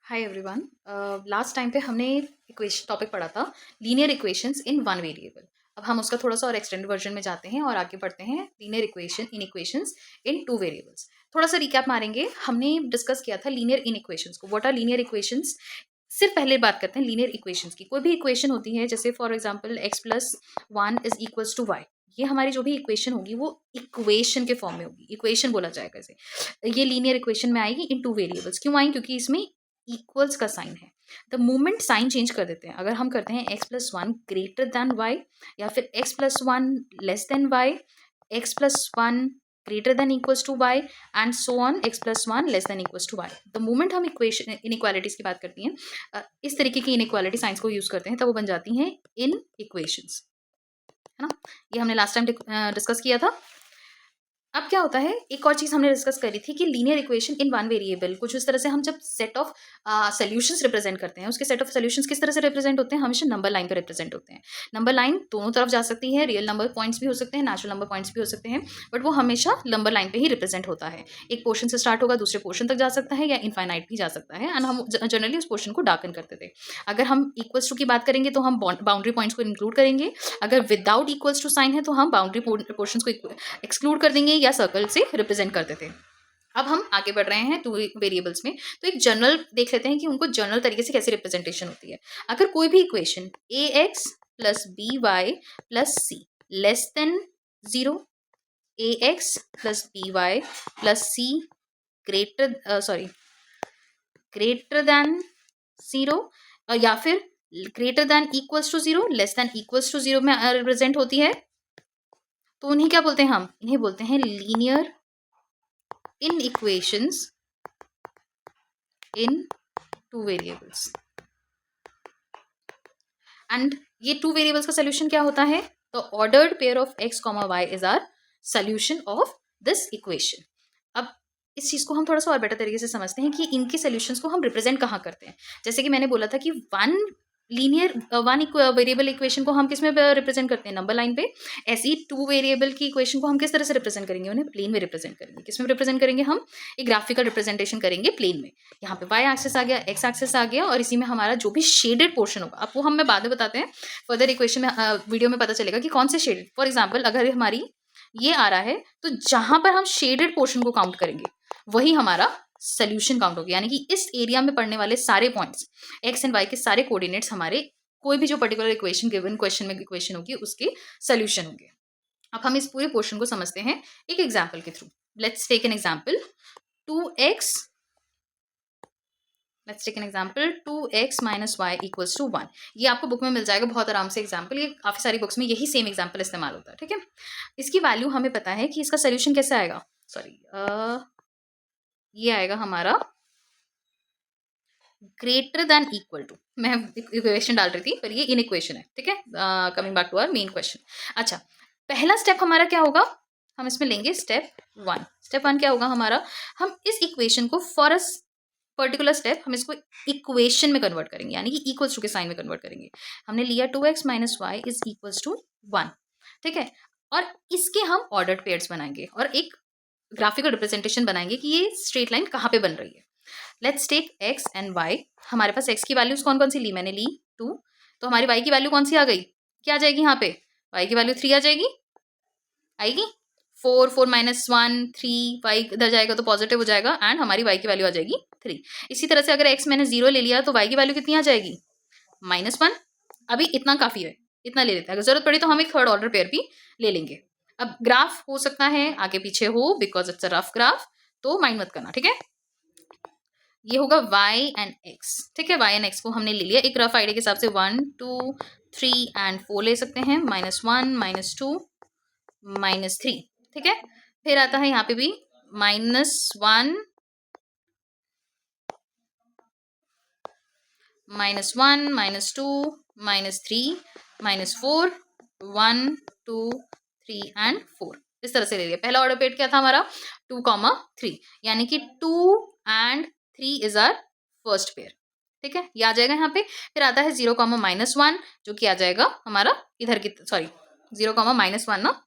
Hi everyone. Last time पे हमने equation topic पढ़ा था linear equations in one variable. अब हम उसका थोड़ा सा और एक्सटेंड वर्जन में जाते हैं और आगे बढ़ते हैं linear equations in two variables. थोड़ा सा रिकैप मारेंगे। हमने डिस्कस किया था लीनियर इन इक्वेशंस को। What are linear equations? सिर्फ पहले बात करते हैं लीनियर इक्वेशंस की। कोई भी इक्वेशन होती है, जैसे for example x+1 is equals to y. ये हमारी जो भी इक्वेशन होगी वो इक्वेशन के फॉर्म में होगी, इक्वेशन बोला जाएगा इसे। ये लीनियर इक्वेशन में आएगी इन टू वेरिएबल्स। क्यों आएगी? क्योंकि इसमें इक्वल्स का साइन है। द मोमेंट साइन चेंज कर देते हैं, अगर हम करते हैं x+1 ग्रेटर देन वाई, या फिर x+1 less than y, x+1 greater than equals to y, and so on x+1 less than equals to y. The moment हम इक्वेशन इनइक्वालिटीज की बात करती हैं, इस तरीके की इनइक्वालिटी साइंस को यूज करते हैं, तब वो बन जाती हैं इन इक्वेशंस, है ना। ये हमने लास्ट टाइम डिस्कस किया था। अब क्या होता है, एक और चीज हमने डिस्कस करी थी कि linear equation in one variable कुछ इस तरह से, हम जब सेट ऑफ सॉल्यूशंस रिप्रेजेंट करते हैं, उसके सेट ऑफ सॉल्यूशंस किस तरह से रिप्रेजेंट होते हैं? हमेशा नंबर लाइन पर रिप्रेजेंट होते हैं। नंबर लाइन दोनों तरफ जा सकती है, रियल नंबर पॉइंट्स भी हो सकते हैं, नेचुरल नंबर पॉइंट्स भी हो सकते हैं, बट वो हमेशा नंबर लाइन पे ही रिप्रेजेंट होता है। एक पोर्शन से स्टार्ट होगा, दूसरे पोर्शन तक जा सकता है, या इनफाइनाइट भी जा सकता है, एंड हम जनरली उस पोर्शन को डार्कन करते थे। अगर हम इक्वल्स टू की बात करेंगे तो हम बाउंड्री पॉइंट्स को इंक्लूड करेंगे। अगर विदाउट इक्वल्स टू साइन है तो हम बाउंड्री पोर्शन को एक्सक्लूड कर देंगे या सर्कल से रिप्रेजेंट करते थे। अब हम आगे बढ़ रहे हैं टू वेरिएबल्स में, तो एक जनरल देख लेते हैं कि उनको जनरल तरीके से कैसे रिप्रेजेंटेशन होती है। अगर कोई भी equation a x plus b y plus c less than zero, a x plus b y plus c greater than zero, या फिर greater than equals to zero, less than equals to zero में represent होती है, तो उन्हें क्या बोलते हैं? हम इन्हें बोलते हैं linear inequations in two variables. And ये टू वेरिएबल्स का सोल्यूशन क्या होता है? The ordered pair of x comma y is our solution of this equation. अब इस चीज को हम थोड़ा सा और बेटर तरीके से समझते हैं कि इनके सोल्यूशंस को हम रिप्रेजेंट कहाँ करते हैं। जैसे कि मैंने बोला था कि वन वेरिएबल इक्वेशन को हम किस में रिप्रेजेंट करते हैं? नंबर लाइन पे। ऐसे ही टू वेरिएबल की इक्वेशन को हम किस तरह से रिप्रेजेंट करेंगे? उन्हें प्लेन में रिप्रेजेंट करेंगे। किस में रिप्रेजेंट करेंगे? हम एक ग्राफिकल रिप्रेजेंटेशन करेंगे प्लेन में। यहाँ पे वाई एक्सेस आ गया, एक्स एक्सेस आ गया, और इसी में हमारा जो भी शेडेड पोर्शन होगा, अब वो हमें बाद में बताते हैं, फर्दर इक्वेशन में वीडियो में पता चलेगा कि कौन से शेडेड। फॉर एग्जाम्पल अगर हमारी ये आ रहा है, तो जहां पर हम शेडेड पोर्शन को काउंट करेंगे वही हमारा सोल्यूशन काउंट होगा। यानी कि इस एरिया में पड़ने वाले सारे पॉइंट्स, एक्स एंड वाई के सारे कोऑर्डिनेट्स हमारे कोई भी जो पर्टिकुलर इक्वेशन गिवन क्वेश्चन में इक्वेशन होगी उसके सोल्यूशन होंगे। अब हम इस पूरे पोर्शन को समझते हैं एक एग्जाम्पल के थ्रू। Let's take an example 2x, let's take an example 2x minus y equals to 1। ये आपको बुक में मिल जाएगा बहुत आराम से एग्जाम्पल। ये काफ़ी सारी बुक्स में यही सेम एग्जाम्पल इस्तेमाल होता है, ठीक है। इसकी वैल्यू हमें पता है कि इसका सोल्यूशन कैसे आएगा। सॉरी, ये आएगा हमारा ग्रेटर देन इक्वल टू। मैं इक्वेशन डाल रही थी पर ये इन इक्वेशन है, ठीक है। Coming back to our main question. अच्छा, पहला स्टेप हमारा क्या होगा? हम इसमें लेंगे स्टेप वन। स्टेप वन क्या होगा हमारा? हम इस इक्वेशन को फॉर अ पर्टिकुलर स्टेप हम इसको इक्वेशन में कन्वर्ट करेंगे, यानी कि इक्वल्स टू के साइन में कन्वर्ट करेंगे। हमने लिया 2x minus y is equals to 1, ठीक है। और इसके हम ऑर्डर्ड पेयर्स बनाएंगे और एक ग्राफिकल रिप्रेजेंटेशन बनाएंगे कि ये स्ट्रेट लाइन कहाँ पे बन रही है। Let's take x and y। हमारे पास x की वैल्यूज कौन कौन सी ली? मैंने ली 2, तो हमारी y की वैल्यू कौन सी आ गई? क्या आ जाएगी यहाँ पे? y की वैल्यू 3 आ जाएगी, आएगी। 4 4 माइनस 1 3, y इधर जाएगा तो पॉजिटिव हो जाएगा, एंड हमारी y की वैल्यू आ जाएगी 3। इसी तरह से अगर x मैंने 0 ले लिया तो y की वैल्यू कितनी आ जाएगी? -1। अभी इतना काफी है, इतना ले लेते हैं। अगर जरूरत पड़ी तो हम एक थर्ड ऑर्डर पेयर भी ले लेंगे। अब ग्राफ हो सकता है आगे पीछे हो, because it's a rough graph, तो माइंड मत करना, ठीक है। ये होगा y एंड x, ठीक है। y एंड x को हमने ले लिया एक रफ आइडिया के हिसाब से 1 2 3 एंड 4 ले सकते हैं, -1 -2 -3, ठीक है। फिर आता है यहाँ पे भी -1 -1 -2 -3 -4 1 2 3 एंड 4, इस तरह से ले लिया। पहला ऑर्डर पेयर क्या था हमारा? 2, 3, यानी कि 2 and 3 is are first pair, ठीक है। ये आ जाएगा यहाँ पे। फिर आता है 0, -1, जो कि आ जाएगा हमारा इधर की, सॉरी 0, -1 ना,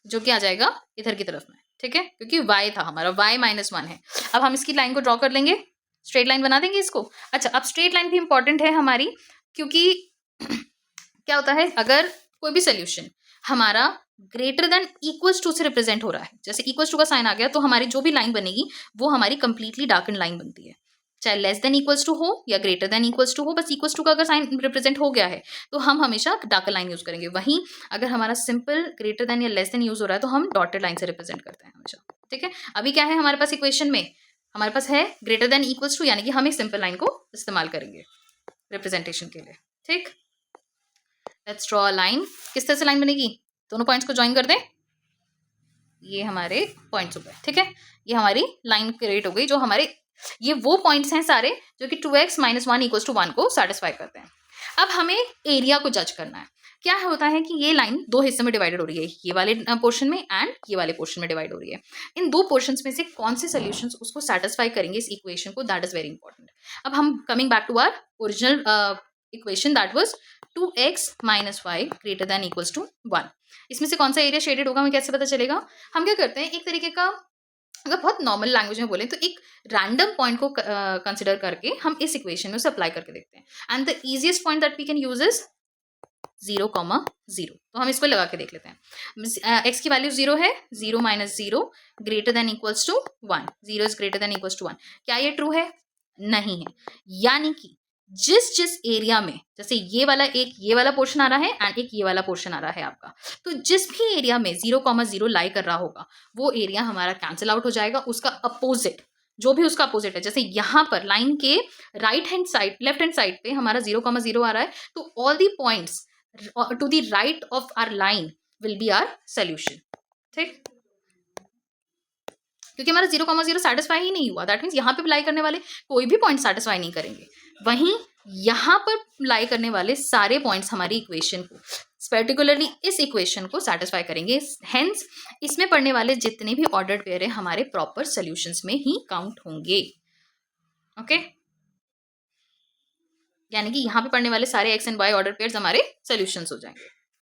जो कि आ जाएगा इधर की तरफ में, ठीक है, क्योंकि y था हमारा, y -1 है। अब हम इसकी लाइन को ड्रॉ कर लेंगे, स्ट्रेट लाइन बना देंगे इसको। अच्छा, अब स्ट्रेट लाइन भी इंपॉर्टेंट है हमारी, क्योंकि क्या होता है, अगर कोई भी सोल्यूशन हमारा ग्रेटर देन इक्वल्स टू से रिप्रेजेंट हो रहा है, जैसे इक्वल्स टू का साइन आ गया, तो हमारी जो भी लाइन बनेगी वो हमारी कंप्लीटली डार्कन लाइन बनती है, चाहे लेस देन इक्वल्स टू हो या ग्रेटर देन इक्वल्स टू हो, बस इक्वल्स टू का अगर साइन रिप्रेजेंट हो गया है तो हम हमेशा डार्कन लाइन यूज करेंगे। वहीं अगर हमारा सिंपल ग्रेटर देन या लेस देन यूज हो रहा है तो हम डॉटेड लाइन से रिप्रेजेंट करते हैं हमेशा, ठीक है। अभी क्या है हमारे पास इक्वेशन में, हमारे पास है ग्रेटर देन इक्वल्स टू, यानी कि हम एक सिंपल लाइन को इस्तेमाल करेंगे रिप्रेजेंटेशन के लिए, ठीक। Let's draw a line. किस तरह से लाइन बनेगी, दोनों पॉइंट्स को ज्वाइन कर दें, ये हमारे पॉइंट्स हो गए, ठीक है। ये हमारी लाइन क्रिएट हो गई, जो हमारे ये वो पॉइंट्स हैं सारे जो कि 2x - 1 = 1 को सेटिस्फाई करते हैं। अब हमें एरिया को जज करना है। क्या होता है कि ये लाइन दो हिस्से में डिवाइडेड हो रही है, ये वाले पोर्शन में एंड ये वाले पोर्शन में डिवाइड हो रही है। इन दो पोर्शंस में से कौन से सॉल्यूशंस उसको सेटिस्फाई करेंगे इस इक्वेशन को, दैट इज वेरी इंपॉर्टेंट। अब हम coming back to our original equation, that was 2x - y > 1। इसमें से कौन सा एरिया शेडेड होगा हमें कैसे पता चलेगा? हम क्या करते हैं, एक तरीके का, अगर बहुत नॉर्मल लैंग्वेज में बोलें तो एक रैंडम पॉइंट को कंसिडर करके हम इस इक्वेशन में उसे अप्लाई करके देखते हैं। And the easiest point that we can use is 0, 0। तो हम इसको लगा के देख लेते हैं। x की वैल्यू 0 है, 0 - 0 > 1, 0 is greater than equals to 1। क्या ये ट्रू है? नहीं है। यानी कि जिस जिस एरिया में, जैसे ये वाला एक ये वाला पोर्शन आ रहा है एंड एक ये वाला पोर्शन आ रहा है आपका, तो जिस भी एरिया में 0, 0 लाई कर रहा होगा वो एरिया हमारा कैंसिल आउट हो जाएगा। उसका अपोजिट, जो भी उसका अपोजिट है, जैसे यहाँ पर लाइन के right hand side, left hand side पे हमारा 0, 0 आ रहा है, तो all the points to the right of our line will be our solution, ठीक। क्योंकि हमारा 0, 0 सेटिस्फाई ही नहीं हुआ, दैट मीन्स यहाँ पे अप्लाई करने वाले कोई भी पॉइंट सेटिस्फाई नहीं करेंगे। वहीं यहाँ पर अप्लाई करने वाले सारे पॉइंट्स हमारी इक्वेशन को, पर्टिकुलरली इस इक्वेशन को सेटिस्फाई करेंगे। हेंस इसमें पढ़ने वाले जितने भी ऑर्डर्ड पेयर है हमारे प्रॉपर सॉल्यूशंस में ही काउंट होंगे, ओके। यानी कि यहाँ पे पढ़ने वाले सारे x and y order pairs हमारे सॉल्यूशंस हो जाएंगे।